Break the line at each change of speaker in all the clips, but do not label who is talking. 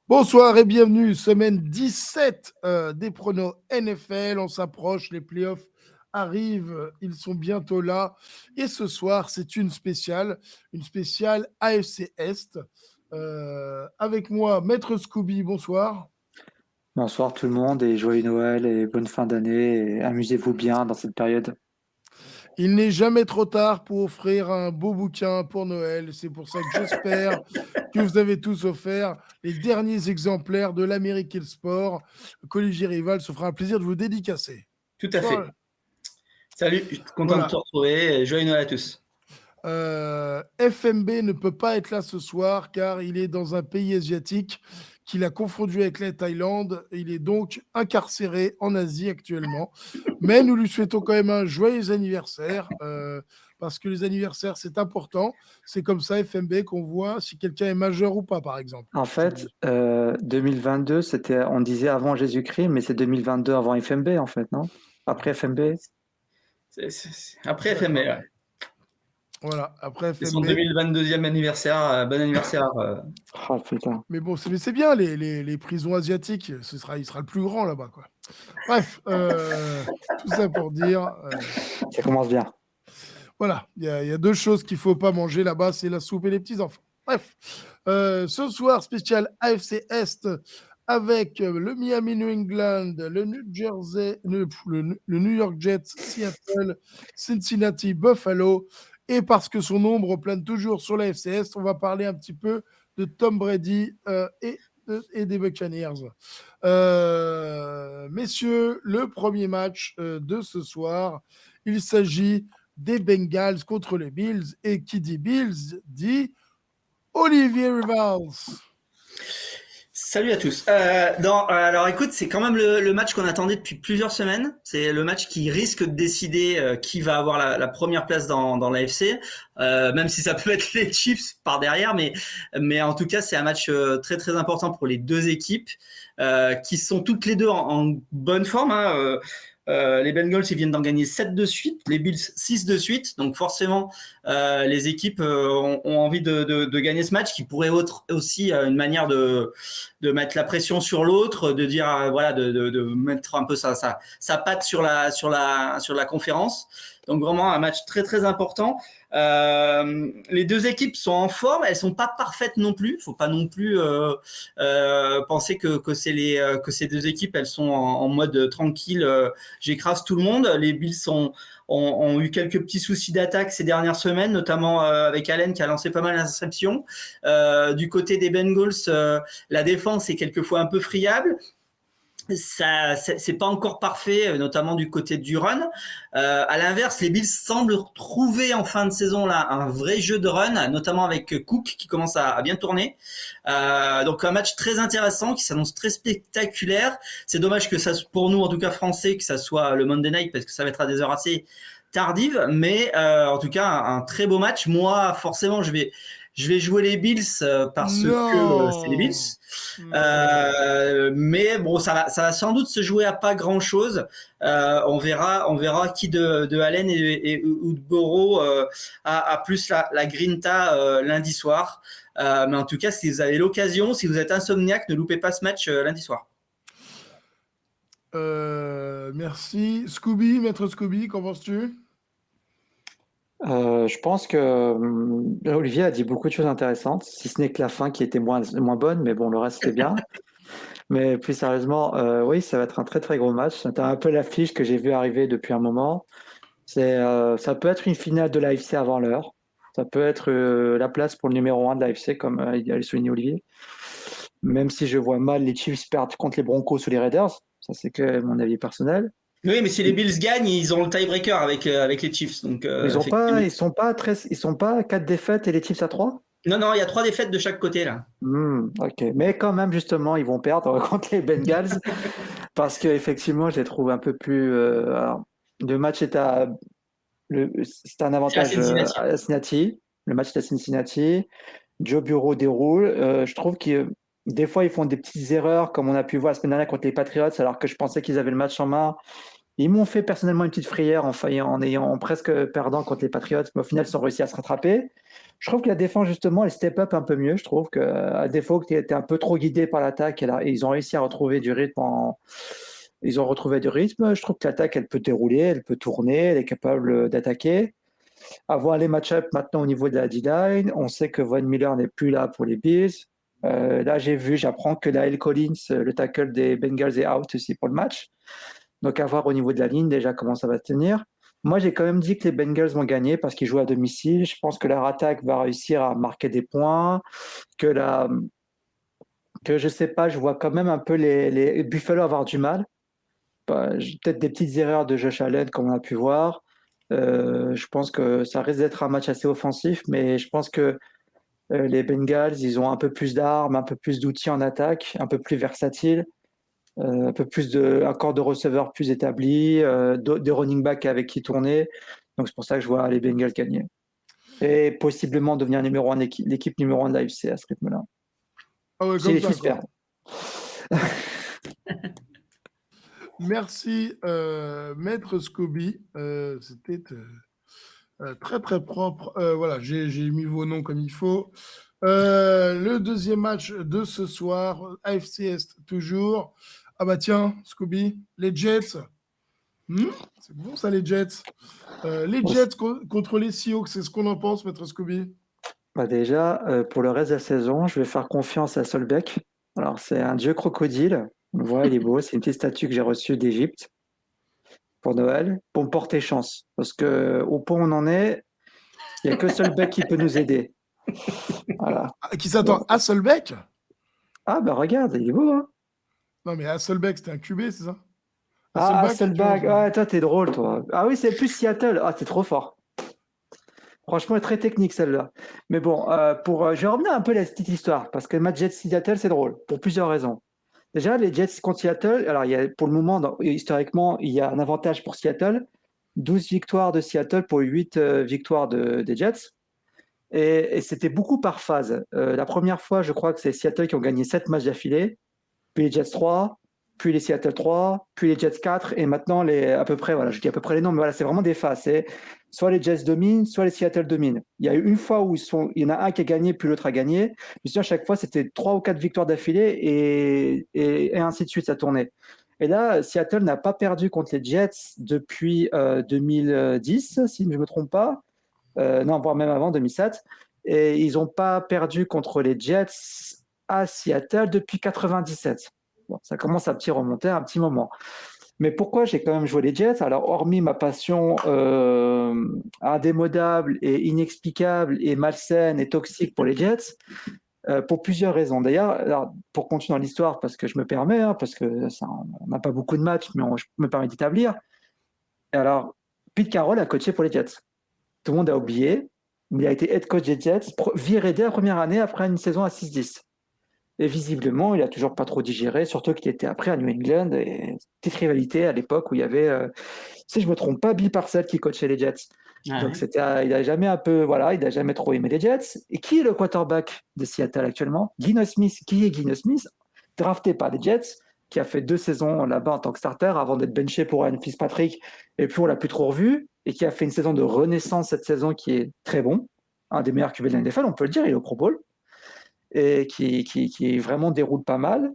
Bonsoir et bienvenue, semaine 17 des pronos NFL. On s'approche, les playoffs arrivent, ils sont bientôt là. Et ce soir, c'est une spéciale AFC Est. Avec moi, Maître Scooby, bonsoir.
Bonsoir tout le monde et joyeux Noël et bonne fin d'année et amusez-vous bien dans cette période.
Il n'est jamais trop tard pour offrir un beau bouquin pour Noël. C'est pour ça que j'espère que vous avez tous offert les derniers exemplaires de l'American Sport. Colliger Rival se fera un plaisir de vous dédicacer.
Tout à
Bonsoir.
fait. Salut, je suis content de
Voilà.
te retrouver. Joyeux Noël à tous.
FMB ne peut pas être là ce soir car il est dans un pays asiatique qu'il a confondu avec la Thaïlande. Il est donc incarcéré en Asie actuellement. Mais nous lui souhaitons quand même un joyeux anniversaire parce que les anniversaires, c'est important. C'est comme ça, FMB, qu'on voit si quelqu'un est majeur ou pas, par exemple.
En fait, 2022, on disait avant Jésus-Christ, mais c'est 2022 avant FMB en fait, non? Après FMB?
Après FMB, ouais.
Voilà, après
C'est son
FMB.
2022e anniversaire. Bon anniversaire.
Oh putain.
Mais bon, c'est bien, les prisons asiatiques. Il sera le plus grand là-bas, quoi. Bref, tout ça pour dire.
Ça commence bien.
Voilà, il y a deux choses qu'il ne faut pas manger là-bas, c'est la soupe et les petits-enfants. Bref, ce soir, spécial AFC Est avec le Miami New England, le New Jersey, le New York Jets, Seattle, Cincinnati, Buffalo. Et parce que son ombre plane toujours sur l'AFC Est, on va parler un petit peu de Tom Brady et des Buccaneers. Messieurs, le premier match de ce soir, il s'agit des Bengals contre les Bills. Et qui dit Bills dit Olivier Rivals.
Salut à tous. Alors écoute, c'est quand même le match qu'on attendait depuis plusieurs semaines. C'est le match qui risque de décider qui va avoir la première place dans l'AFC, même si ça peut être les Chiefs par derrière, mais en tout cas c'est un match très très important pour les deux équipes qui sont toutes les deux en bonne forme. Les Bengals ils viennent d'en gagner 7 de suite, les Bills 6 de suite, donc forcément les équipes ont envie de gagner ce match, qui pourrait être aussi une manière de mettre la pression sur l'autre, de dire voilà, de mettre un peu sa patte sur la conférence. Donc vraiment un match très très important. Les deux équipes sont en forme, elles sont pas parfaites non plus. Faut pas non plus penser que ces deux équipes elles sont en mode tranquille. J'écrase tout le monde. Les Bills ont eu quelques petits soucis d'attaque ces dernières semaines, notamment avec Allen qui a lancé pas mal d'interceptions. Du côté des Bengals, la défense est quelquefois un peu friable. Ça, c'est pas encore parfait, notamment du côté du run. À l'inverse, les Bills semblent trouver en fin de saison là un vrai jeu de run, notamment avec Cook qui commence à bien tourner. Donc un match très intéressant qui s'annonce très spectaculaire. C'est dommage que ça, pour nous en tout cas français, que ça soit le Monday Night parce que ça va être à des heures assez tardives, mais en tout cas un très beau match. Moi, forcément, je vais jouer les Bills parce que c'est les Bills. Mais bon, ça va sans doute se jouer à pas grand chose. On verra qui de Allen ou de Burrow a plus la grinta lundi soir. Mais en tout cas, si vous avez l'occasion, si vous êtes insomniaque, ne loupez pas ce match lundi soir.
Merci. Scooby, maître Scooby, qu'en penses-tu?
Je pense que Olivier a dit beaucoup de choses intéressantes, si ce n'est que la fin qui était moins bonne, mais bon, le reste c'était bien. Mais plus sérieusement, oui, ça va être un très très gros match. C'est un peu l'affiche que j'ai vu arriver depuis un moment. Ça peut être une finale de l'AFC avant l'heure. Ça peut être la place pour le numéro 1 de l'AFC, comme il a souligné Olivier. Même si je vois mal les Chiefs perdre contre les Broncos ou les Raiders. Ça, c'est que mon avis personnel.
Oui, mais si les Bills gagnent, ils ont le tiebreaker avec les Chiefs. Donc,
Ils sont pas à 4 défaites et les Chiefs à 3?
Non, il y a 3 défaites de chaque côté là.
Ok, mais quand même justement, ils vont perdre contre les Bengals parce qu'effectivement, je les trouve un peu plus. Alors, le match c'est un avantage à Cincinnati. Le match est à Cincinnati. Joe Burrow déroule. Je trouve que des fois, ils font des petites erreurs, comme on a pu voir la semaine dernière contre les Patriots, alors que je pensais qu'ils avaient le match en main. Ils m'ont fait personnellement une petite frayeur en ayant presque perdant contre les Patriots, mais au final, ils ont réussi à se rattraper. Je trouve que la défense, justement, elle step up un peu mieux. Je trouve qu'à défaut que tu étais un peu trop guidé par l'attaque, ils ont réussi à retrouver du rythme. Ils ont retrouvé du rythme. Je trouve que l'attaque, elle peut dérouler, elle peut tourner, elle est capable d'attaquer. Avoir les match-ups maintenant au niveau de la D-line. On sait que Von Miller n'est plus là pour les Bills. Là, j'apprends que La'el Collins, le tackle des Bengals, est out aussi pour le match. Donc, à voir au niveau de la ligne déjà comment ça va se tenir. Moi, j'ai quand même dit que les Bengals vont gagner parce qu'ils jouent à domicile. Je pense que leur attaque va réussir à marquer des points, que je sais pas, je vois quand même un peu les Buffalo avoir du mal. Peut-être des petites erreurs de Josh Allen, comme on a pu voir. Je pense que ça risque d'être un match assez offensif, mais je pense que les Bengals, ils ont un peu plus d'armes, un peu plus d'outils en attaque, un peu plus versatiles, un peu plus un corps de receveurs plus établi, de running back avec qui tourner. Donc c'est pour ça que je vois les Bengals gagner. Et possiblement devenir l'équipe numéro 1 de l'AFC à ce rythme-là.
Ah ouais,
Si
comme
les
ça,
Chiefs
quoi.
perdent.
Merci, Maître Scooby. C'était très très propre. Voilà, j'ai mis vos noms comme il faut. Le deuxième match de ce soir, AFC Est toujours. Ah bah tiens, Scooby, les Jets. C'est bon ça, les Jets. Les Jets contre les Seahawks, c'est ce qu'on en pense, Maître Scooby?
Bah déjà, pour le reste de la saison, je vais faire confiance à Solbeck. Alors, c'est un dieu crocodile. On le voit, il est beau. C'est une petite statue que j'ai reçue d'Égypte pour Noël, pour me porter chance. Parce que au point où on en est, il n'y a que Solbeck qui peut nous aider. Voilà.
Qui s'attend? Hasselbeck?
Ah, bah regarde, il est beau, hein?
Non, mais Hasselbeck, c'était un QB, c'est ça?
Ah,
Hasselbeck,
Hasselbeck. Ah, toi, t'es drôle, toi. Ah oui, c'est plus Seattle. Ah, t'es trop fort. Franchement, très technique celle-là. Mais bon, je vais revenir un peu à la petite histoire, parce que le match Jets-Seattle, c'est drôle, pour plusieurs raisons. Déjà, les Jets contre Seattle, alors pour le moment, historiquement, il y a un avantage pour Seattle, 12 victoires de Seattle pour 8 victoires des Jets. Et c'était beaucoup par phase. La première fois, je crois que c'est Seattle qui ont gagné 7 matchs d'affilée, puis les Jets 3, puis les Seattle 3, puis les Jets 4, et maintenant, à peu près, voilà, je dis à peu près les noms, mais voilà, c'est vraiment des phases. C'est soit les Jets dominent, soit les Seattle dominent. Il y a eu une fois où il y en a un qui a gagné, puis l'autre a gagné. Mais sinon, à chaque fois, c'était 3 ou 4 victoires d'affilée, et ainsi de suite, ça tournait. Et là, Seattle n'a pas perdu contre les Jets depuis 2010, si je ne me trompe pas. Non, voire même avant, 2007. Et ils n'ont pas perdu contre les Jets à Seattle depuis 97. Bon, ça commence à remonter à un petit moment. Mais pourquoi j'ai quand même joué les Jets? Alors, hormis ma passion indémodable et inexplicable et malsaine et toxique pour les Jets, pour plusieurs raisons. D'ailleurs, pour continuer dans l'histoire, parce que je me permets, parce que on n'a pas beaucoup de matchs, mais je me permets d'établir. Alors, Pete Carroll a coaché pour les Jets. Tout le monde a oublié, mais il a été head coach des Jets, viré dès la première année après une saison à 6-10. Et visiblement, il n'a toujours pas trop digéré, surtout qu'il était après à New England, et petite rivalité à l'époque où il y avait, si je ne me trompe pas, Bill Parcells qui coachait les Jets. Ah donc il n'a jamais trop aimé les Jets. Et qui est le quarterback de Seattle actuellement? Geno Smith. Qui est Geno Smith? Drafté par les Jets, qui a fait 2 saisons là-bas en tant que starter avant d'être benché pour Ryan Fitzpatrick, et puis on l'a plus trop revu, et qui a fait une saison de renaissance cette saison qui est très bon, un des meilleurs QB de la NFL, on peut le dire, il est au Pro Bowl, et qui vraiment déroule pas mal.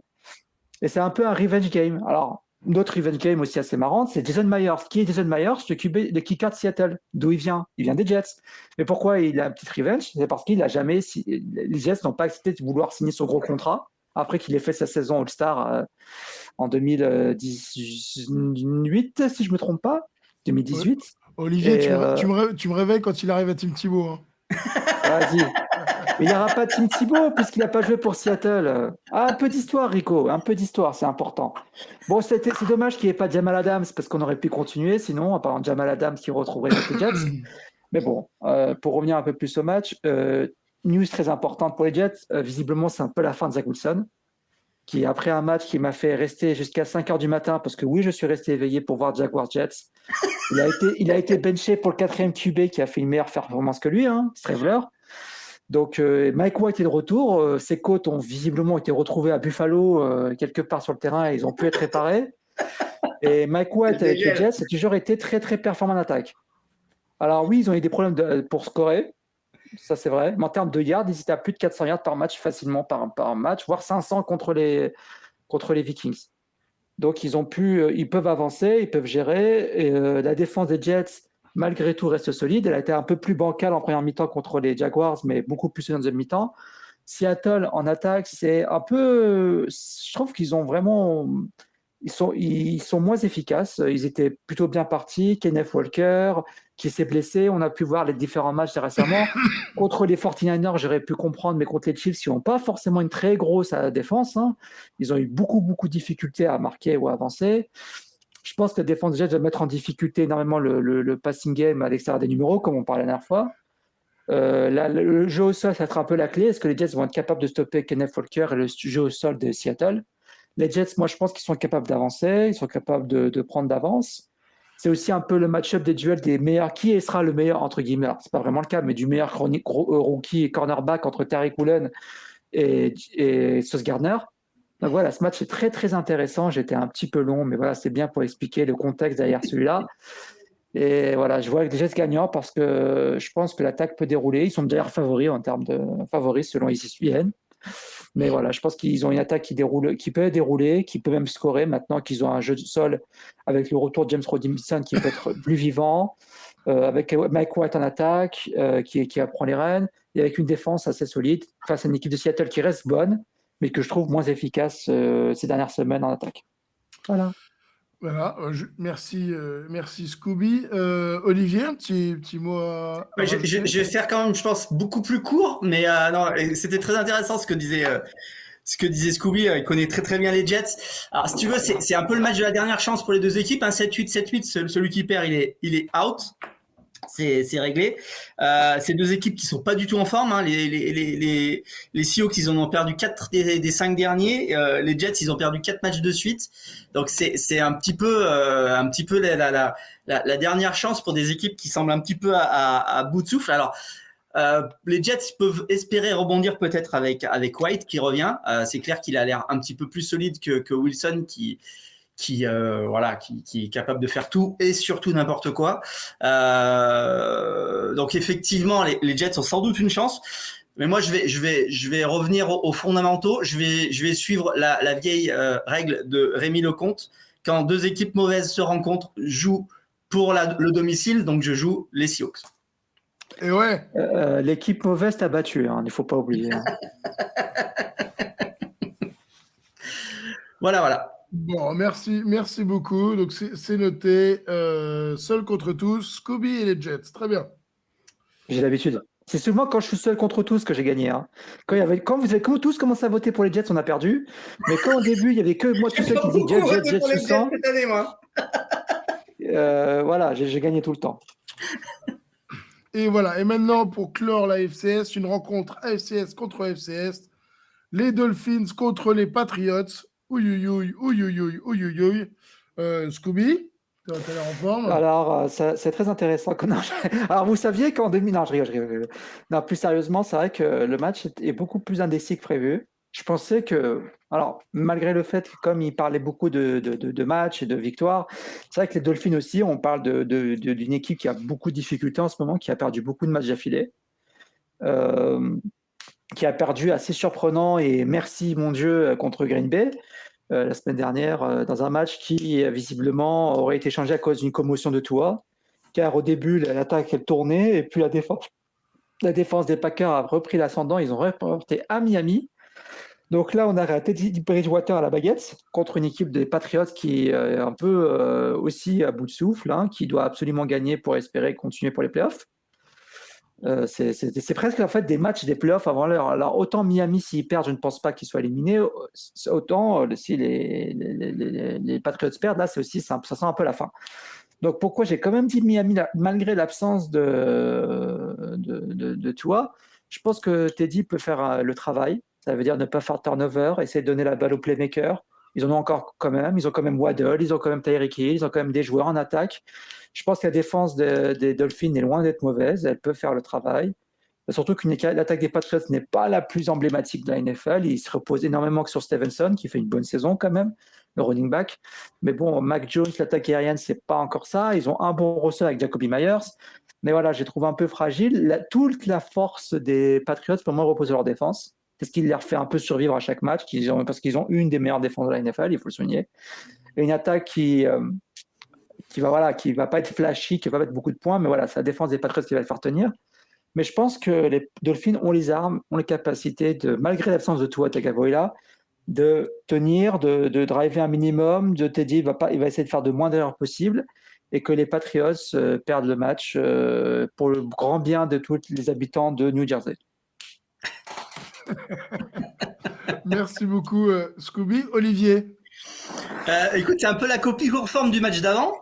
Et c'est un peu un revenge game. Alors, une autre revenge game aussi assez marrante, c'est Jason Myers. Qui est Jason Myers? Le QB de kicker de Seattle. D'où il vient? Il vient des Jets. Mais pourquoi il a une petite revenge? C'est parce qu'il a jamais, les Jets n'ont pas accepté de vouloir signer son gros contrat après qu'il ait fait sa saison All-Star en 2018, si je ne me trompe pas. 2018.
Olivier, tu me réveilles quand il arrive à Tim Thibault. Hein.
Vas-y. Mais il n'y aura pas Tim Thibault puisqu'il n'a pas joué pour Seattle. Ah, un peu d'histoire, Rico. Un peu d'histoire, c'est important. Bon, c'est dommage qu'il n'y ait pas Jamal Adams parce qu'on aurait pu continuer sinon, en parlant de Jamal Adams qui retrouverait les Jets. Mais bon, pour revenir un peu plus au match, news très importante pour les Jets. Visiblement, c'est un peu la fin de Zach Wilson, qui après un match qui m'a fait rester jusqu'à 5h du matin parce que oui, je suis resté éveillé pour voir Jaguars Jets. Il a été benché pour le 4e QB qui a fait une meilleure performance que lui, Stravler. Donc, Mike White est de retour. Ses côtes ont visiblement été retrouvées à Buffalo, quelque part sur le terrain, et ils ont pu être réparés. Et Mike White
C'est
avec les
dégel.
Jets a toujours été très très performant en attaque. Alors oui, ils ont eu des problèmes pour scorer, ça c'est vrai, mais en termes de yards, ils étaient à plus de 400 yards par match facilement par match, voire 500 contre les Vikings. Donc ils peuvent avancer, ils peuvent gérer. Et, la défense des Jets, malgré tout, reste solide. Elle a été un peu plus bancale en première mi-temps contre les Jaguars, mais beaucoup plus en deuxième mi-temps. Seattle en attaque, c'est un peu. Je trouve qu'ils ont vraiment. Ils sont moins efficaces. Ils étaient plutôt bien partis. Kenneth Walker, qui s'est blessé. On a pu voir les différents matchs récemment. Contre les 49ers, j'aurais pu comprendre, mais contre les Chiefs, ils n'ont pas forcément une très grosse défense. Hein. Ils ont eu beaucoup de difficultés à marquer ou à avancer. Je pense que la défense des Jets va mettre en difficulté énormément le passing game à l'extérieur des numéros, comme on parlait la dernière fois. Le jeu au sol, ça va être un peu la clé. Est-ce que les Jets vont être capables de stopper Kenneth Walker et le jeu au sol de Seattle? Les Jets, moi, je pense qu'ils sont capables d'avancer, ils sont capables de prendre d'avance. C'est aussi un peu le match-up des duels des meilleurs. Qui sera le meilleur, entre guillemets, alors, c'est pas vraiment le cas, mais du meilleur rookie et cornerback entre Tariq Woolen et Sauce Gardner. Donc voilà, ce match est très, très intéressant. J'étais un petit peu long, mais voilà, c'est bien pour expliquer le contexte derrière celui-là. Et voilà, je vois les Jets gagnants parce que je pense que l'attaque peut dérouler. Ils sont d'ailleurs favoris en termes de favoris selon ESPN. Mais voilà, je pense qu'ils ont une attaque qui peut dérouler, qui peut même scorer maintenant qu'ils ont un jeu de sol avec le retour de James Robinson qui peut être plus vivant, avec Mike White en attaque qui apprend les rênes, et avec une défense assez solide face à une équipe de Seattle qui reste bonne, mais que je trouve moins efficace ces dernières semaines en attaque. Voilà.
Voilà, merci Scooby. Olivier, un petit mot à
Ouais,
rajouter?
je vais faire quand même, je pense, beaucoup plus court, mais non, c'était très intéressant ce que disait Scooby. Il connaît très très bien les Jets. Alors, si tu veux, c'est un peu le match de la dernière chance pour les deux équipes. Hein, 7-8, 7-8. Celui qui perd, il est out. C'est réglé. Ces deux équipes qui sont pas du tout en forme. Hein. Les Seahawks, ils en ont perdu 4 des 5 derniers. Les Jets, ils ont perdu 4 matchs de suite. Donc c'est un petit peu la dernière chance pour des équipes qui semblent un petit peu à bout de souffle. Alors les Jets peuvent espérer rebondir peut-être avec White qui revient. C'est clair qu'il a l'air un petit peu plus solide que Wilson qui est capable de faire tout et surtout n'importe quoi. Donc effectivement, les Jets ont sans doute une chance. Mais moi, je vais revenir aux fondamentaux. Je vais suivre la vieille règle de Rémi Lecomte. Quand deux équipes mauvaises se rencontrent, joue pour le domicile. Donc je joue les Seahawks.
Et ouais.
L'équipe mauvaise t'a battu, hein, il ne faut pas oublier. Hein.
Voilà.
Bon, merci beaucoup. Donc c'est noté. Seul contre tous, Scooby et les Jets. Très bien.
J'ai l'habitude. C'est souvent quand je suis seul contre tous que j'ai gagné. Hein. Quand vous avez tous commencé à voter pour les Jets, on a perdu. Mais quand au début, il n'y avait que moi tout seul qui disait Jets, tout ça. Voilà, j'ai gagné tout le temps.
Et voilà. Et maintenant, pour clore la FCS, une rencontre AFCS contre FCS. Les Dolphins contre les Patriots. Ouïouïouï. Scooby, tu as l'air en forme.
Alors, c'est très intéressant. Alors, vous saviez qu'en 2000... Non, je rigole. Non, plus sérieusement, c'est vrai que le match est beaucoup plus indécis que prévu. Je pensais que... Alors, malgré le fait que comme il parlait beaucoup de matchs et de victoires, c'est vrai que les Dolphins aussi, on parle d'une équipe qui a beaucoup de difficultés en ce moment, qui a perdu beaucoup de matchs d'affilée. Qui a perdu assez surprenant et merci mon Dieu contre Green Bay la semaine dernière dans un match qui visiblement aurait été changé à cause d'une commotion de Tua, car au début l'attaque elle tournait et puis la défense des Packers a repris l'ascendant, ils ont reporté à Miami. Donc là on a Teddy Bridgewater à la baguette contre une équipe des Patriots qui est un peu aussi à bout de souffle, hein, qui doit absolument gagner pour espérer continuer pour les playoffs. C'est presque en fait des matchs des playoffs avant l'heure. Alors autant Miami s'ils perdent, je ne pense pas qu'ils soient éliminés. Autant si les Patriots perdent, là c'est aussi ça sent un peu la fin. Donc pourquoi j'ai quand même dit Miami malgré l'absence de Tua, je pense que Teddy peut faire le travail. Ça veut dire ne pas faire turnover, essayer de donner la balle aux playmakers. Ils en ont encore quand même. Ils ont quand même Waddle, ils ont quand même Tyreek Hill, ils ont quand même des joueurs en attaque. Je pense que la défense des Dolphins est loin d'être mauvaise. Elle peut faire le travail. Surtout l'attaque des Patriots n'est pas la plus emblématique de la NFL. Il se repose énormément que sur Stevenson, qui fait une bonne saison quand même, le running back. Mais bon, Mac Jones, l'attaque aérienne, c'est pas encore ça. Ils ont un bon receveur avec Jacoby Myers. Mais voilà, j'ai trouvé un peu fragile. Toute la force des Patriots, pour moi, repose sur leur défense. C'est ce qui les refait un peu survivre à chaque match, parce qu'ils ont une des meilleures défenses de la NFL, il faut le souligner. Et une attaque qui va pas être flashy, qui va pas mettre beaucoup de points, mais voilà, c'est la défense des Patriots qui va le faire tenir. Mais je pense que les Dolphins ont les armes, ont les capacités malgré l'absence de Tua Tagovailoa, de tenir, de driver un minimum. De Teddy, il va essayer de faire de moins d'erreurs possible, et que les Patriots perdent le match pour le grand bien de tous les habitants de New Jersey.
Merci beaucoup, Scooby. Olivier?
Écoute, c'est un peu la copie conforme du match d'avant.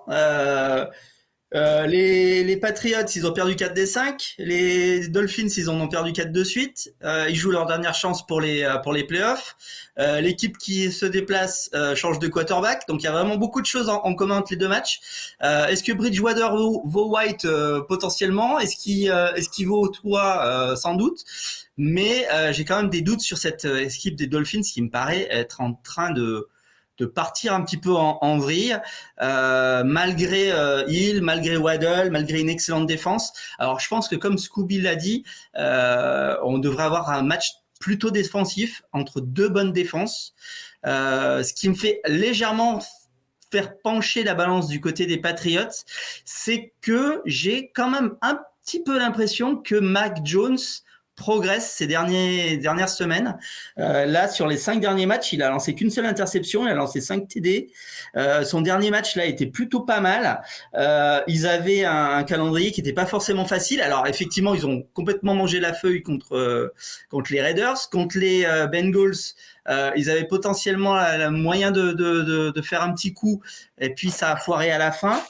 Les Patriots, ils ont perdu 4 des 5. Les Dolphins, ils en ont perdu 4 de suite. Ils jouent leur dernière chance pour les playoffs. L'équipe qui se déplace change de quarterback. Donc il y a vraiment beaucoup de choses en commun entre les deux matchs. Est-ce que Bridgewater vaut White potentiellement? Est-ce qu'il vaut Tua? Sans doute. Mais j'ai quand même des doutes sur cette équipe des Dolphins qui me paraît être en train de partir un petit peu en vrille, malgré Hill, malgré Waddle, malgré une excellente défense. Alors je pense que comme Scooby l'a dit, on devrait avoir un match plutôt défensif entre deux bonnes défenses, ce qui me fait légèrement faire pencher la balance du côté des Patriots, c'est que j'ai quand même un petit peu l'impression que Mac Jones progresse ces dernières semaines. Là, sur les 5 derniers matchs, il a lancé qu'une seule interception, il a lancé 5 TD. Son dernier match, là, était plutôt pas mal. Ils avaient un calendrier qui n'était pas forcément facile. Alors, effectivement, ils ont complètement mangé la feuille contre les Raiders. Contre les Bengals, ils avaient potentiellement le moyen de faire un petit coup, et puis ça a foiré à la fin.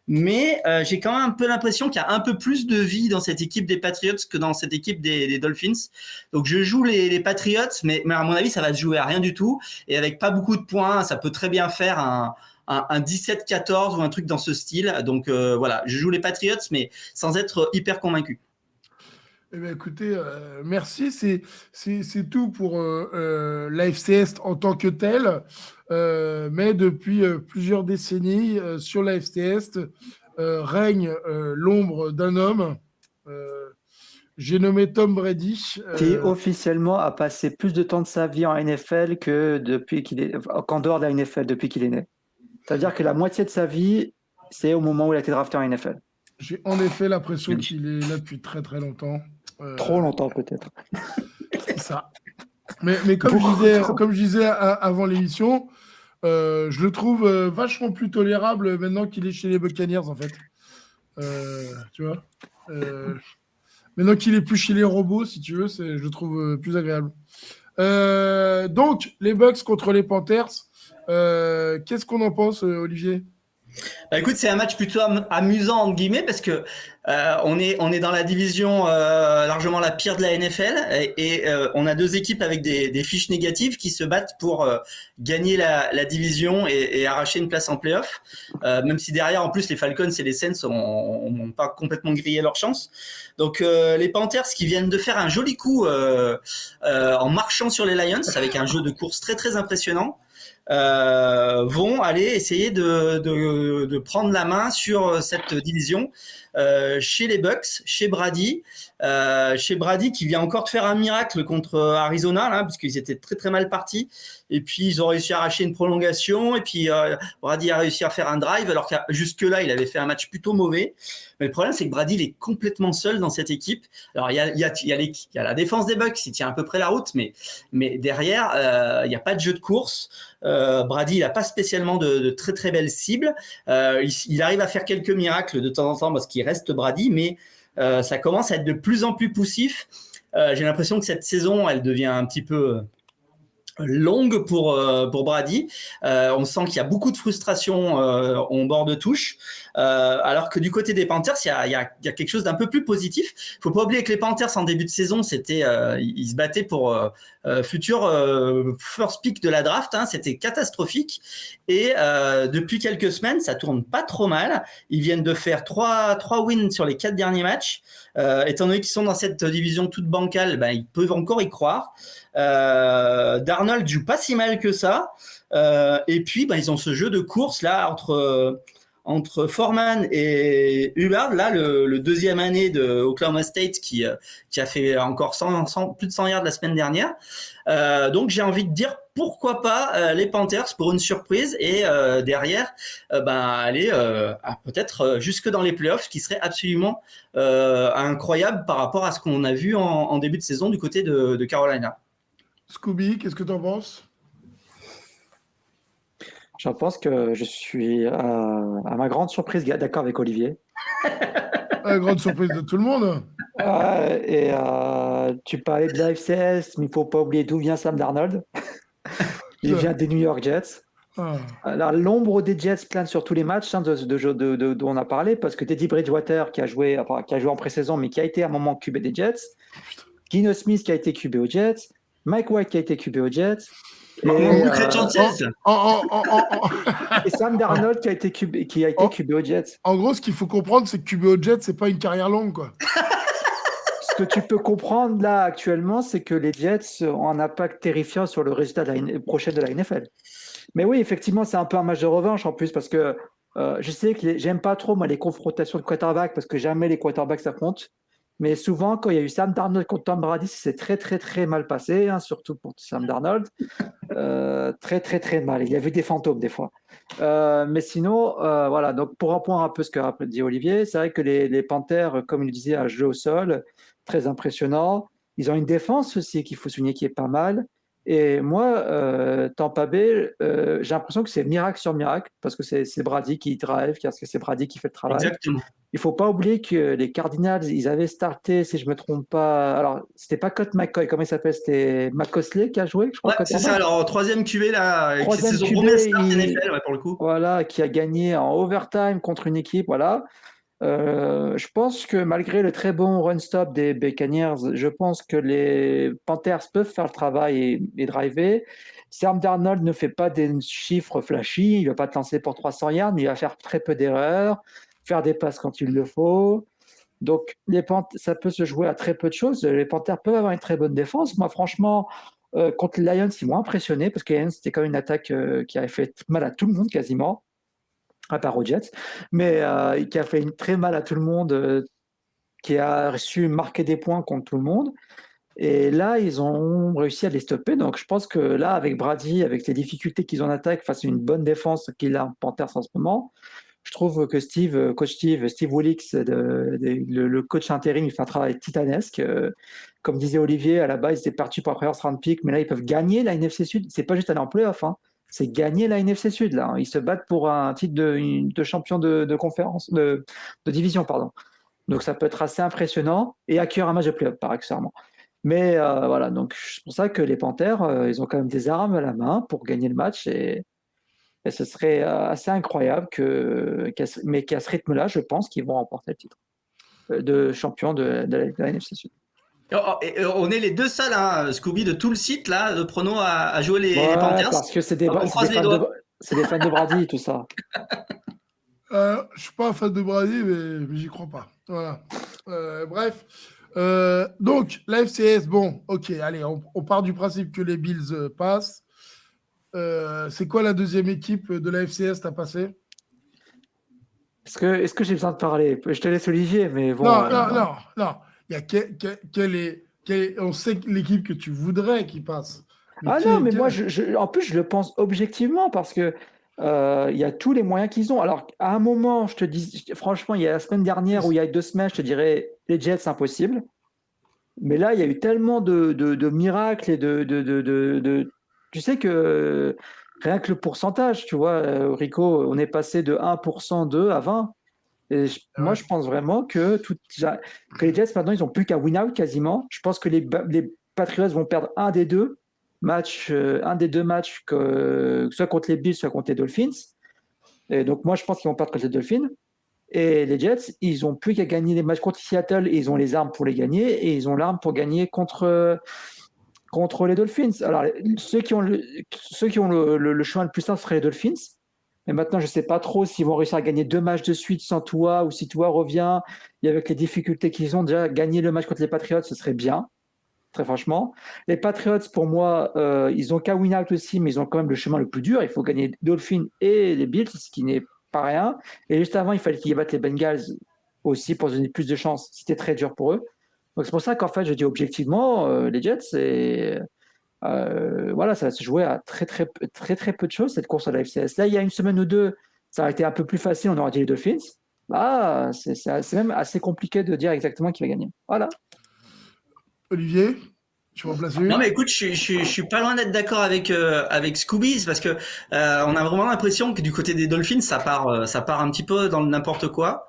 Mais j'ai quand même un peu l'impression qu'il y a un peu plus de vie dans cette équipe des Patriots que dans cette équipe des Dolphins. Donc je joue les Patriots, mais à mon avis, ça va se jouer à rien du tout. Et avec pas beaucoup de points, ça peut très bien faire un 17-14 ou un truc dans ce style. Donc voilà, je joue les Patriots, mais sans être hyper convaincu.
Eh bien, écoutez, merci. C'est tout pour l'AFC Est en tant que tel. Mais depuis plusieurs décennies, sur l'AFC Est, règne l'ombre d'un homme. J'ai nommé Tom Brady.
Qui officiellement a passé plus de temps de sa vie en NFL qu'en dehors de la NFL depuis qu'il est né. C'est-à-dire que la moitié de sa vie, c'est au moment où il a été drafté en NFL.
J'ai en effet l'impression qu'il est là depuis très très longtemps.
Trop longtemps peut-être.
C'est ça. Mais comme je disais avant l'émission, je le trouve vachement plus tolérable maintenant qu'il est chez les Buccaneers, en fait. Tu vois, maintenant qu'il est plus chez les robots, si tu veux, je le trouve plus agréable. Donc, les Bucs contre les Panthers, qu'est-ce qu'on en pense, Olivier?
Bah écoute, c'est un match plutôt amusant entre guillemets parce que on est dans la division largement la pire de la NFL et on a deux équipes avec des fiches négatives qui se battent pour gagner la division et arracher une place en play-off. Même si derrière, en plus, les Falcons et les Saints ont pas complètement grillé leur chance. Donc les Panthers qui viennent de faire un joli coup en marchant sur les Lions avec un jeu de course très très impressionnant. Vont aller essayer de prendre la main sur cette division chez les Bucks, chez Brady qui vient encore de faire un miracle contre Arizona là, parce qu'ils étaient très très mal partis et puis ils ont réussi à arracher une prolongation et puis Brady a réussi à faire un drive alors que jusque là il avait fait un match plutôt mauvais. Mais le problème c'est que Brady il est complètement seul dans cette équipe. Alors il y a la défense des Bucks, il tient à peu près la route, mais derrière il y a pas de jeu de course. Brady il a pas spécialement de très très belles cibles. Il arrive à faire quelques miracles de temps en temps parce qu'il reste Brady, mais ça commence à être de plus en plus poussif. J'ai l'impression que cette saison elle devient un petit peu longue pour Brady. On sent qu'il y a beaucoup de frustration au bord de touche. Alors que du côté des Panthers, il y a quelque chose d'un peu plus positif. Faut pas oublier que les Panthers en début de saison, ils se battaient pour futur first pick de la draft. C'était catastrophique. Et depuis quelques semaines, ça tourne pas trop mal. Ils viennent de faire 3 wins sur les 4 derniers matchs. Étant donné qu'ils sont dans cette division toute bancale, ils peuvent encore y croire. Darnold joue pas si mal que ça. Et puis, ils ont ce jeu de course là entre Foreman et Hubbard, là, le deuxième année de Oklahoma State qui a fait encore plus de 100 yards la semaine dernière. Donc, j'ai envie de dire pourquoi pas les Panthers pour une surprise et derrière, aller peut-être jusque dans les playoffs, ce qui serait absolument incroyable par rapport à ce qu'on a vu en début de saison du côté de Carolina.
Scooby, qu'est-ce que tu en penses?
J'en pense que je suis, à ma grande surprise, d'accord avec Olivier.
La grande surprise de tout le monde.
Tu parlais de la FCS, mais il ne faut pas oublier d'où vient Sam Darnold. Il vient des New York Jets. Alors, l'ombre des Jets plane sur tous les matchs dont on a parlé, parce que Teddy Bridgewater, qui a joué en pré-saison, mais qui a été à un moment QB des Jets, Geno Smith, qui a été QB aux Jets, Mike White, qui a été QB aux Jets, et Sam Darnold, qui a été QB aux Jets.
En gros, ce qu'il faut comprendre, c'est que QB aux Jets, c'est pas une carrière longue, quoi.
Ce que tu peux comprendre là actuellement, c'est que les Jets ont un impact terrifiant sur le résultat prochain de la NFL. Mais oui, effectivement, c'est un peu un match de revanche en plus, parce que je sais que j'aime pas trop moi les confrontations de quarterbacks, parce que jamais les quarterbacks s'affrontent. Mais souvent, quand il y a eu Sam Darnold contre Tom Brady, c'est très très très mal passé, surtout pour Sam Darnold. Très très très mal. Il y a vu des fantômes des fois. Mais sinon, voilà. Donc pour reprendre un peu ce qu'a dit Olivier, c'est vrai que les Panthers, comme il le disait, à jeu au sol, très impressionnant. Ils ont une défense aussi qu'il faut souligner qui est pas mal. Et moi, Tampa Bay, j'ai l'impression que c'est miracle sur miracle, parce que c'est Brady qui drive, parce que c'est Brady qui fait le travail.
Exactement.
Il ne faut pas oublier que les Cardinals, ils avaient starté, si je ne me trompe pas, alors c'était pas Colt McCoy, comment il s'appelle? C'était McCosley qui a joué, je crois.
Ouais, c'est ça, alors troisième QB là,
troisième
c'est son
QB,
premier start NFL pour le coup.
Voilà, qui a gagné en overtime contre une équipe, voilà. Je pense que malgré le très bon run-stop des Buccaneers, je pense que les Panthers peuvent faire le travail et driver. Sam Darnold ne fait pas des chiffres flashy, il ne va pas te lancer pour 300 yards, mais il va faire très peu d'erreurs, faire des passes quand il le faut. Donc, ça peut se jouer à très peu de choses. Les Panthers peuvent avoir une très bonne défense. Moi, franchement, contre les Lions, ils m'ont impressionné, parce que les Lions, c'était quand même une attaque qui avait fait mal à tout le monde quasiment, à part aux Jets, mais qui a fait très mal à tout le monde, qui a su marquer des points contre tout le monde. Et là, ils ont réussi à les stopper. Donc, je pense que là, avec Brady, avec les difficultés qu'ils ont en attaque face à une bonne défense qu'il a en Panthers en ce moment, je trouve que coach Steve Wilkes, le coach intérim, il fait un travail titanesque. Comme disait Olivier, à la base, ils étaient partis pour un first round pick, mais là, ils peuvent gagner la NFC Sud. C'est pas juste aller en playoff, c'est gagner la NFC Sud. Là, ils se battent pour un titre de champion de conférence, de division, pardon. Donc, ça peut être assez impressionnant et accueillir un match de playoff, par accessoirement. Mais voilà, donc c'est pour ça que les Panthers, ils ont quand même des armes à la main pour gagner le match et ce serait assez incroyable mais qu'à ce rythme-là, je pense qu'ils vont remporter le titre de champion de la NFC Sud.
On est les deux seuls, Scooby, de tout le site là, de prono à jouer les Panthers.
Parce que c'est des fans de Brady, tout ça.
Je suis pas un fan de Brady, mais j'y crois pas. Voilà. Bref. Donc, la FCS, bon, ok, allez, on part du principe que les Bills passent. C'est quoi la deuxième équipe de la FCS t'as passé?
Est-ce que j'ai besoin de parler? Je te laisse Olivier, mais bon.
Non. Il y a quelle est, on sait l'équipe que tu voudrais qu'il passe.
Moi, en plus, je le pense objectivement parce que il y a tous les moyens qu'ils ont. Alors, à un moment, je te dis, franchement, il y a la semaine dernière ou il y a 2 semaines, je te dirais, les Jets, c'est impossible. Mais là, il y a eu tellement de miracles et tu sais que rien que le pourcentage, tu vois, Rico, on est passé de 1% à 20%. Et moi, je pense vraiment que les Jets, maintenant, ils n'ont plus qu'à win-out quasiment. Je pense que les Patriots vont perdre un des deux. un des deux matchs, soit contre les Bills, soit contre les Dolphins. Et donc, moi, je pense qu'ils vont perdre contre les Dolphins. Et les Jets, ils n'ont plus qu'à gagner les matchs contre Seattle et ils ont les armes pour les gagner et ils ont l'arme pour gagner contre les Dolphins. Alors, ceux qui ont le chemin le plus simple seraient les Dolphins. Mais maintenant, je ne sais pas trop s'ils vont réussir à gagner 2 matchs de suite sans Tua ou si Tua revient. Et avec les difficultés qu'ils ont, déjà gagner le match contre les Patriots, ce serait bien, très franchement. Les Patriots, pour moi, ils ont qu'à win out aussi, mais ils ont quand même le chemin le plus dur. Il faut gagner les Dolphins et les Bills, ce qui n'est pas rien. Et juste avant, il fallait qu'ils battent les Bengals aussi pour donner plus de chance. C'était très dur pour eux. Donc c'est pour ça qu'en fait, je dis objectivement, les Jets, voilà, ça va se jouer à très peu de choses, cette course à la FCS. Là, il y a une semaine ou deux, ça a été un peu plus facile, on aurait dit les Dolphins. Là, c'est même assez compliqué de dire exactement qui va gagner. Voilà.
Olivier, tu remplaces une?
Non mais écoute, je suis pas loin d'être d'accord avec Scooby, parce que on a vraiment l'impression que du côté des Dolphins, ça part un petit peu dans le n'importe quoi.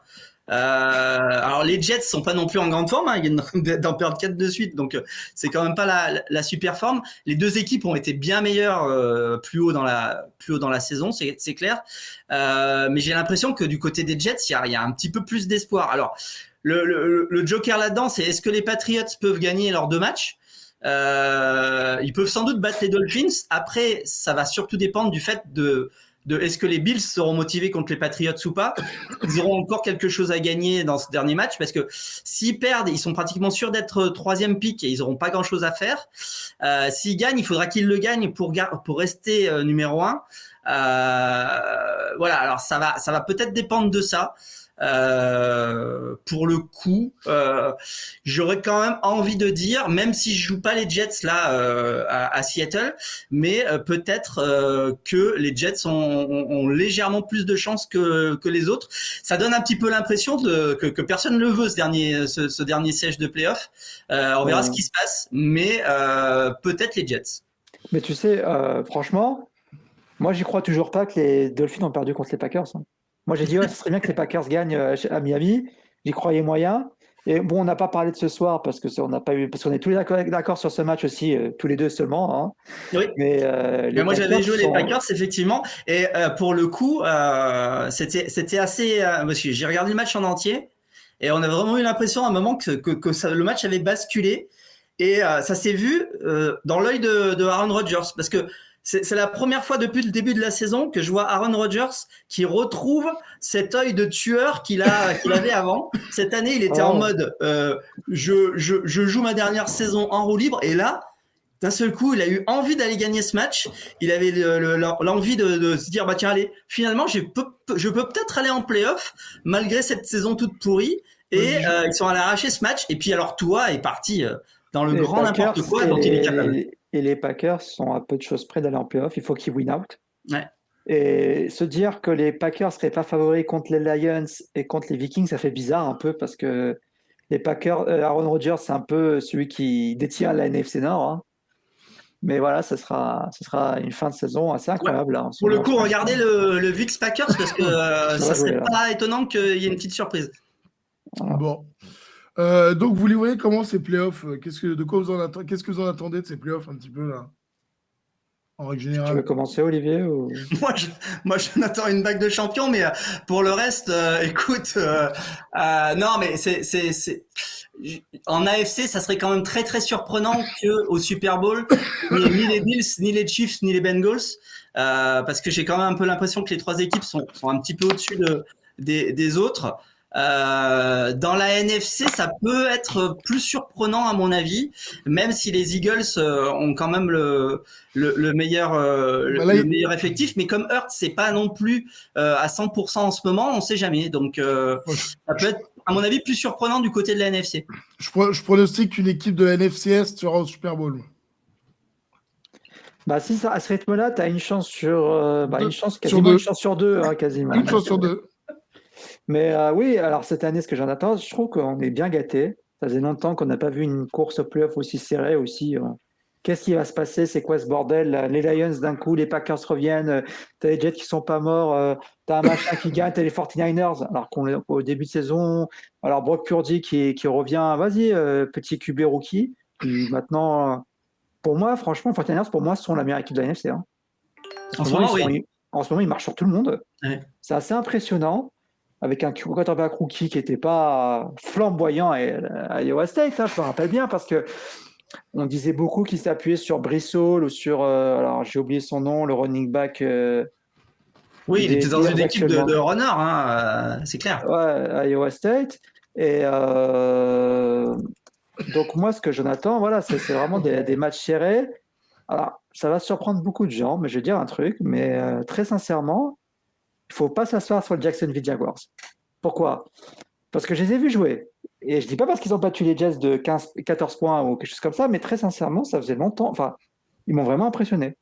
Alors les Jets sont pas non plus en grande forme, hein, ils viennent d'en perdre 4 de suite, donc c'est quand même pas la super forme. Les deux équipes ont été bien meilleures plus haut dans la saison, c'est clair. Mais j'ai l'impression que du côté des Jets, il y a un petit peu plus d'espoir. Alors le joker là-dedans, c'est est-ce que les Patriots peuvent gagner leurs 2 matchs? Ils peuvent sans doute battre les Dolphins. Après, ça va surtout dépendre du fait de est-ce que les Bills seront motivés contre les Patriots ou pas. Ils auront encore quelque chose à gagner dans ce dernier match, parce que s'ils perdent, ils sont pratiquement sûrs d'être 3e pick et ils n'auront pas grand-chose à faire. S'ils gagnent, il faudra qu'ils le gagnent pour rester numéro 1. Voilà, alors ça va peut-être dépendre de ça. Pour le coup, j'aurais quand même envie de dire, même si je joue pas les Jets là à Seattle, mais peut-être que les Jets ont légèrement plus de chances que les autres. Ça donne un petit peu l'impression que personne ne le veut, ce dernier siège de playoff. On verra ce qui se passe, mais peut-être les Jets.
Mais tu sais, franchement, moi j'y crois toujours pas que les Dolphins ont perdu contre les Packers. Moi, j'ai dit, ce serait bien que les Packers gagnent à Miami. J'y croyais moyen. Et bon, on n'a pas parlé de ce soir parce qu'on est tous les d'accord sur ce match aussi, tous les deux seulement. Hein.
Oui.
Mais
moi, j'avais joué les Packers, effectivement. Et pour le coup, c'était assez. Parce que j'ai regardé le match en entier et on a vraiment eu l'impression à un moment que le match avait basculé. Et ça s'est vu dans l'œil de Aaron Rodgers, parce que c'est la première fois depuis le début de la saison que je vois Aaron Rodgers qui retrouve cet œil de tueur qu'il avait avant. Cette année, il était en mode je joue ma dernière saison en roue libre, et là, d'un seul coup, il a eu envie d'aller gagner ce match. Il avait l'envie de se dire, bah tiens, allez, finalement, je peux peut-être aller en playoff malgré cette saison toute pourrie. Et ils sont allés arracher ce match. Et puis alors, Tua est parti dans le grand n'importe quoi dont il est capable.
Et les Packers sont à peu de choses près d'aller en playoff. Il faut qu'ils win out.
Ouais.
Et se dire que les Packers seraient pas favoris contre les Lions et contre les Vikings, ça fait bizarre un peu, parce que les Packers, Aaron Rodgers, c'est un peu celui qui détient la NFC Nord. Hein. Mais voilà, ce sera une fin de saison assez incroyable.
Ouais.
Là,
pour le coup, regardez le VIX Packers, parce que ça serait pas étonnant qu'il y ait une petite surprise.
Voilà. Bon. Donc, vous les voyez comment ces playoffs? Qu'est-ce que vous en attendez de ces playoffs un petit peu là, en règle générale?
Tu veux commencer, Olivier ou...
Moi, je m'attends une bague de champion, mais pour le reste, écoute, non, mais en AFC, ça serait quand même très très surprenant que au Super Bowl, ni les Bills, ni les Chiefs, ni les Bengals, parce que j'ai quand même un peu l'impression que les 3 équipes sont un petit peu au-dessus des autres. Dans la NFC, ça peut être plus surprenant à mon avis, même si les Eagles ont quand même le meilleur meilleur effectif, mais comme Hurts c'est pas non plus à 100% en ce moment, on sait jamais. Donc ça peut être, à mon avis, plus surprenant du côté de la NFC.
Je pronostique qu'une équipe de la NFC Est sera au Super Bowl.
Bah si ça, à ce rythme-là, tu as une chance sur une chance sur 2, hein, quasiment.
Une chance sur 2.
Mais oui, alors cette année, ce que j'en attends, je trouve qu'on est bien gâtés. Ça faisait longtemps qu'on n'a pas vu une course au playoff aussi serrée aussi. Qu'est-ce qui va se passer? C'est quoi ce bordel? Les Lions d'un coup, les Packers reviennent, t'as les Jets qui sont pas morts, t'as un machin qui gagne, t'as les 49ers, alors qu'au début de saison, alors Brock Purdy qui revient, vas-y, petit QB rookie, puis maintenant, pour moi, franchement, 49ers, pour moi, sont la meilleure équipe de la NFC. Hein.
En ce moment, oui.
En ce moment, ils marchent sur tout le monde.
Ouais.
C'est assez impressionnant, avec un quarterback rookie qui n'était pas flamboyant à Iowa State, hein, je me rappelle bien, parce que on disait beaucoup qu'il s'appuyait sur Brissol ou sur, alors j'ai oublié son nom, le running back.
Oui, il était dans une équipe de runner, hein, c'est clair.
Ouais, à Iowa State. Et donc moi, ce que j'en attends, voilà, c'est vraiment des matchs serrés. Alors, ça va surprendre beaucoup de gens, mais je vais dire un truc, mais très sincèrement, il ne faut pas s'asseoir sur le Jacksonville Jaguars. Pourquoi ? Parce que je les ai vus jouer. Et je ne dis pas parce qu'ils ont battu les Jets de 14 points ou quelque chose comme ça, mais très sincèrement, ça faisait longtemps. Enfin, ils m'ont vraiment impressionné.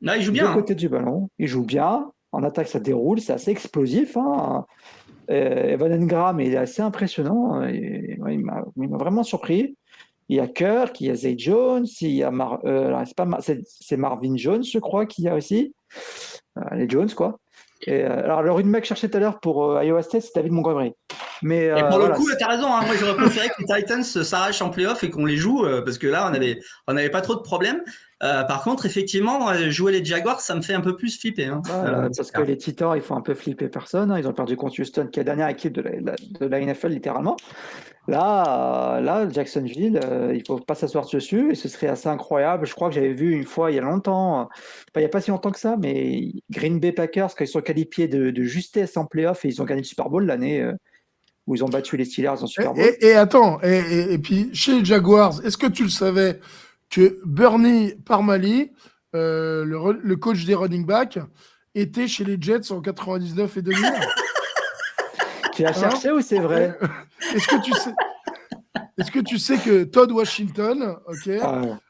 Là, ils jouent bien.
De côté du ballon, ils jouent bien. En attaque, ça déroule, c'est assez explosif. Hein. Evan Engram, il est assez impressionnant. Il m'a vraiment surpris. Il y a Kirk, il y a Zay Jones, il y a c'est Marvin Jones, je crois, qu'il y a aussi. Les Jones, quoi. Et, alors, le running back cherché tout à l'heure pour Iowa State, c'est David Montgomery. Mais,
et pour le coup, tu as raison. Hein, moi, j'aurais préféré que les Titans s'arrachent en playoff et qu'on les joue parce que là, on n'avait pas trop de problèmes. Par contre, effectivement, jouer les Jaguars, ça me fait un peu plus flipper. Hein.
Parce que les Titans, ils font un peu flipper personne. Hein. Ils ont perdu contre Houston, qui est la dernière équipe de la NFL, littéralement. Là, Jacksonville, il ne faut pas s'asseoir dessus et ce serait assez incroyable. Je crois que j'avais vu une fois, il y a longtemps, il n'y a pas si longtemps que ça, mais Green Bay Packers, quand ils sont qualifiés de justesse en playoff et ils ont gagné le Super Bowl l'année où ils ont battu les Steelers en Super Bowl.
Et attends, et puis chez les Jaguars, est-ce que tu le savais que Bernie Parmalee, le coach des running backs, était chez les Jets en 99 et 2000?
Tu l'as cherché ou c'est vrai?
Est-ce que tu sais que Todd Washington,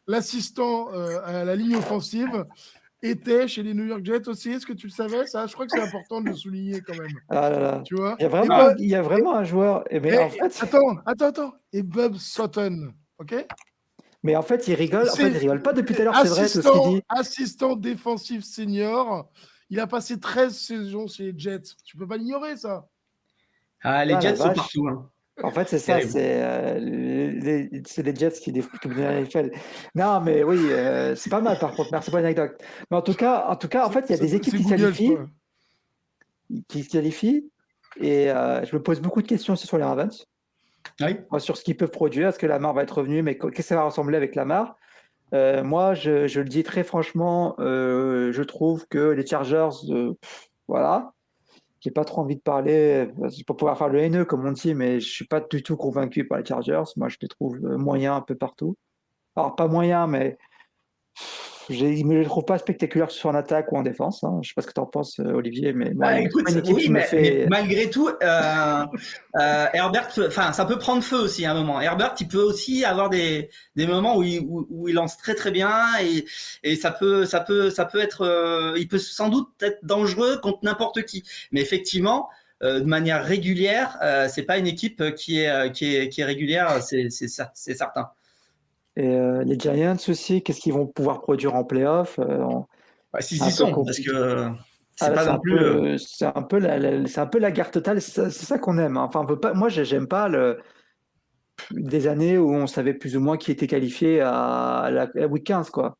l'assistant à la ligne offensive, était chez les New York Jets aussi? Est-ce que tu le savais, ça? Je crois que c'est important de le souligner quand même.
Ah là là.
Tu vois?
Il y a vraiment un joueur. En fait...
Attends. Et Bob Sutton, ok?
Mais en fait, il rigole. En fait, il rigole pas depuis tout à l'heure, c'est vrai tout ce qu'il dit.
Assistant défensif senior. Il a passé 13 saisons chez les Jets. Tu peux pas l'ignorer, ça.
Les Jets sont partout. Hein.
En fait, c'est ça. C'est les Jets qui défendent la NFL. Non, mais oui, c'est pas mal par contre. Merci pour l'anecdote. Mais en tout cas, en fait, il y a des équipes qui se qualifient. Et je me pose beaucoup de questions aussi sur les Ravens.
Oui.
Sur ce qu'ils peuvent produire. Est-ce que Lamar va être revenu? Mais qu'est-ce que ça va ressembler avec Lamar? Moi, je le dis très franchement, je trouve que les Chargers, voilà, j'ai pas trop envie de parler, pour pouvoir faire le haineux comme on dit, mais je suis pas du tout convaincu par les Chargers. Moi, je les trouve moyens un peu partout. Alors, pas moyens, mais je ne les trouve pas spectaculaires soit en attaque ou en défense. Hein. Je sais pas ce que tu en penses, Olivier, mais moi,
écoute, mais malgré tout, Herbert, ça peut prendre feu aussi à un moment. Herbert, il peut aussi avoir des moments où il lance très très bien et ça peut être, il peut sans doute être dangereux contre n'importe qui. Mais effectivement, de manière régulière, c'est pas une équipe qui est régulière, c'est certain.
Et les Giants aussi, qu'est-ce qu'ils vont pouvoir produire en playoff?
S'ils y sont, parce que c'est pas non plus.
C'est un peu la guerre totale. C'est ça qu'on aime. Hein. Enfin, on veut pas. Moi, j'aime pas des années où on savait plus ou moins qui était qualifié à la week 15, quoi.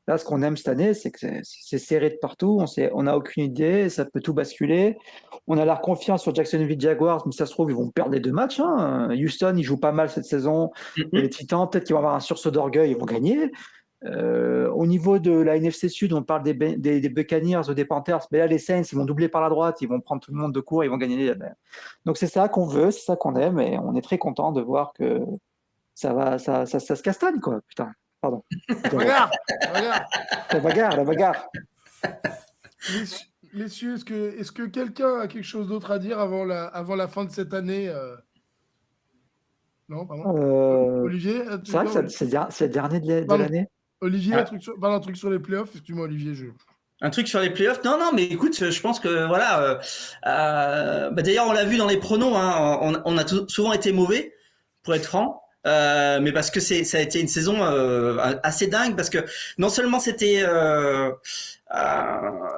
Là, ce qu'on aime cette année, c'est que c'est serré de partout. On n'a aucune idée, ça peut tout basculer. On a l'air confiant sur Jacksonville Jaguars, mais ça se trouve, ils vont perdre les 2 matchs. Hein. Houston, ils jouent pas mal cette saison. Et les Titans, peut-être qu'ils vont avoir un sursaut d'orgueil, ils vont gagner. Au niveau de la NFC Sud, on parle des Buccaneers ou des Panthers. Mais là, les Saints, ils vont doubler par la droite, ils vont prendre tout le monde de court, ils vont gagner. Donc, c'est ça qu'on veut, c'est ça qu'on aime. Et on est très content de voir que ça se castagne, quoi. Putain. Pardon.
Regarde.
La bagarre.
Messieurs, est-ce que quelqu'un a quelque chose d'autre à dire avant la fin de cette année? Non, pardon. Olivier,
c'est vrai que c'est le dernier de l'année.
Olivier, un truc sur les playoffs. Excuse-moi, Olivier.
Un truc sur les playoffs? Non, mais écoute, je pense que voilà. D'ailleurs, on l'a vu dans les pronos. Hein, on a souvent été mauvais, pour être franc. Mais parce que ça a été une saison assez dingue, parce que non seulement c'était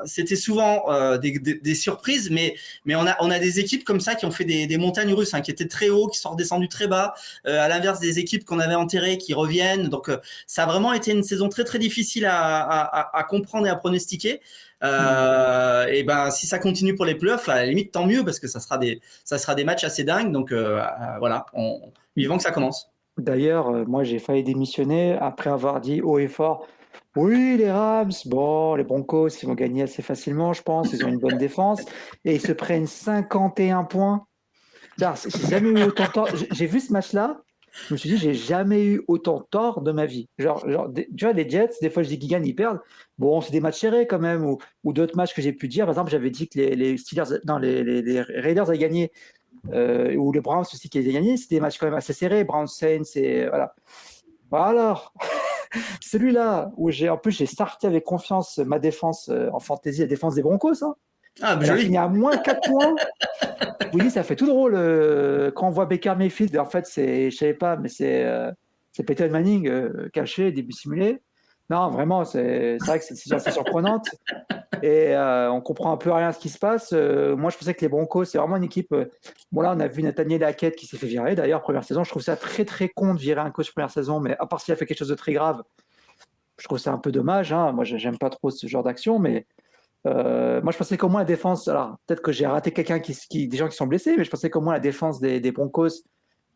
c'était souvent des surprises, mais on a des équipes comme ça qui ont fait des montagnes russes, qui étaient très hauts, qui sont redescendus très bas, à l'inverse des équipes qu'on avait enterrées qui reviennent. Donc ça a vraiment été une saison très très difficile à comprendre et à pronostiquer. Et ben si ça continue pour les playoffs, à la limite tant mieux parce que ça sera des matchs assez dingues. Donc voilà, vivant que ça commence.
D'ailleurs, moi j'ai failli démissionner après avoir dit haut et fort: «Oui, les Rams, bon, les Broncos, ils vont gagner assez facilement, je pense, ils ont une bonne défense» et ils se prennent 51 points. Putain, j'ai jamais eu autant tort. J'ai vu ce match-là, je me suis dit: «J'ai jamais eu autant tort de ma vie». Genre tu vois, les Jets, des fois je dis qu'ils gagnent, ils perdent. Bon, c'est des matchs serrés quand même ou d'autres matchs que j'ai pu dire. Par exemple, j'avais dit que les Steelers non, les Raiders avaient gagné, ou les Browns aussi qui avaient gagné. C'était des matchs quand même assez serrés, Browns Saints et voilà. Alors, celui-là où j'ai starté avec confiance ma défense en fantasy, la défense des Broncos.
Ah,
Elle a
joli.
fini à moins 4 points. Je vous dis, ça fait tout drôle quand on voit Baker Mayfield. En fait, je savais pas, mais c'est Peyton Manning caché, début simulé. Non, vraiment, c'est vrai que c'est assez surprenante. Et on comprend un peu rien à ce qui se passe. Moi, je pensais que les Broncos, c'est vraiment une équipe. Bon, là, on a vu Nathaniel Hackett qui s'est fait virer. D'ailleurs, première saison, je trouve ça très, très con de virer un coach première saison, mais à part s'il a fait quelque chose de très grave, je trouve ça un peu dommage. Moi, j'aime pas trop ce genre d'action, mais moi, je pensais qu'au moins la défense. Alors, peut-être que j'ai raté des gens qui sont blessés, mais je pensais qu'au moins la défense des Broncos,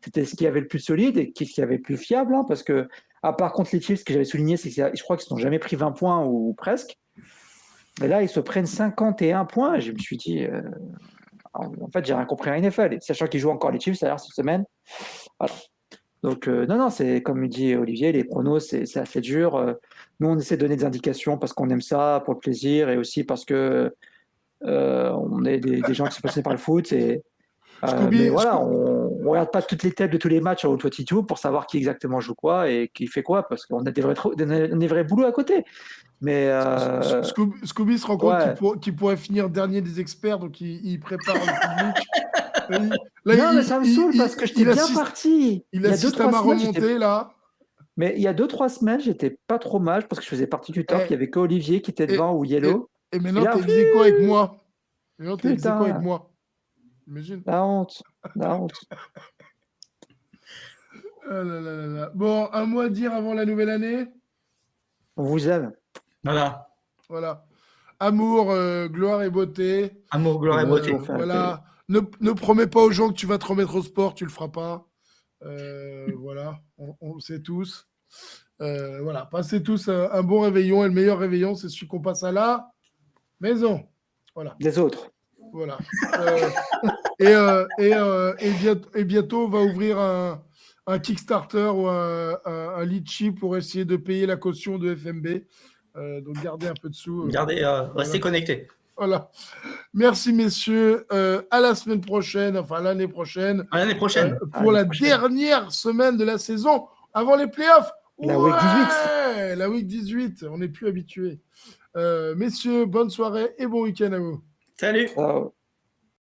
c'était ce qu'il y avait le plus solide et ce qu'il y avait le plus fiable. Parce que, à part contre les Chiefs, ce que j'avais souligné, c'est que je crois qu'ils n'ont jamais pris 20 points ou presque. Et là, ils se prennent 51 points. Et je me suis dit, en fait, j'ai rien compris à NFL. Sachant qu'ils jouent encore les Chiefs d'ailleurs cette semaine. Voilà. Donc, non, c'est comme dit Olivier, les pronos, c'est assez dur. Nous, on essaie de donner des indications parce qu'on aime ça, pour le plaisir, et aussi parce que on est des gens qui sont passionnés par le foot. Mais voilà, on ne regarde pas toutes les têtes de tous les matchs sur Tout pour savoir qui exactement joue quoi et qui fait quoi, parce qu'on a des vrais boulots à côté. Mais
Scooby se rend compte qu'il pourrait finir dernier des experts, donc il prépare le public.
Non, mais ça me saoule parce que j'étais bien parti.
Il assiste à ma remontée, là.
Mais il y a 2-3 semaines, j'étais pas trop mal parce que je faisais partie du top. Il y avait que Olivier qui était devant ou Yellow.
Et maintenant, t'es ex aequo avec moi. Maintenant, t'es ex aequo avec moi. Imagine.
La honte.
Ah là là là là. Bon, un mot à dire avant la nouvelle année.
On vous aime.
Voilà. Amour, gloire et beauté.
Amour, gloire et beauté.
Voilà. Ne promets pas aux gens que tu vas te remettre au sport, tu le feras pas. Voilà, on le sait tous. Voilà, passez tous un bon réveillon. Et le meilleur réveillon, c'est celui qu'on passe à la maison. Voilà.
Des autres.
Voilà. Et bientôt, on va ouvrir un Kickstarter ou un Litchi pour essayer de payer la caution de FMB. Donc, gardez un peu de sous.
Restez connectés.
Voilà. Merci, messieurs. À la semaine prochaine, enfin l'année prochaine.
À l'année prochaine.
Pour la dernière semaine de la saison, avant les playoffs.
La Week 18.
La Week 18. On n'est plus habitués. Messieurs, bonne soirée et bon week-end à vous.
Salut.
Ciao.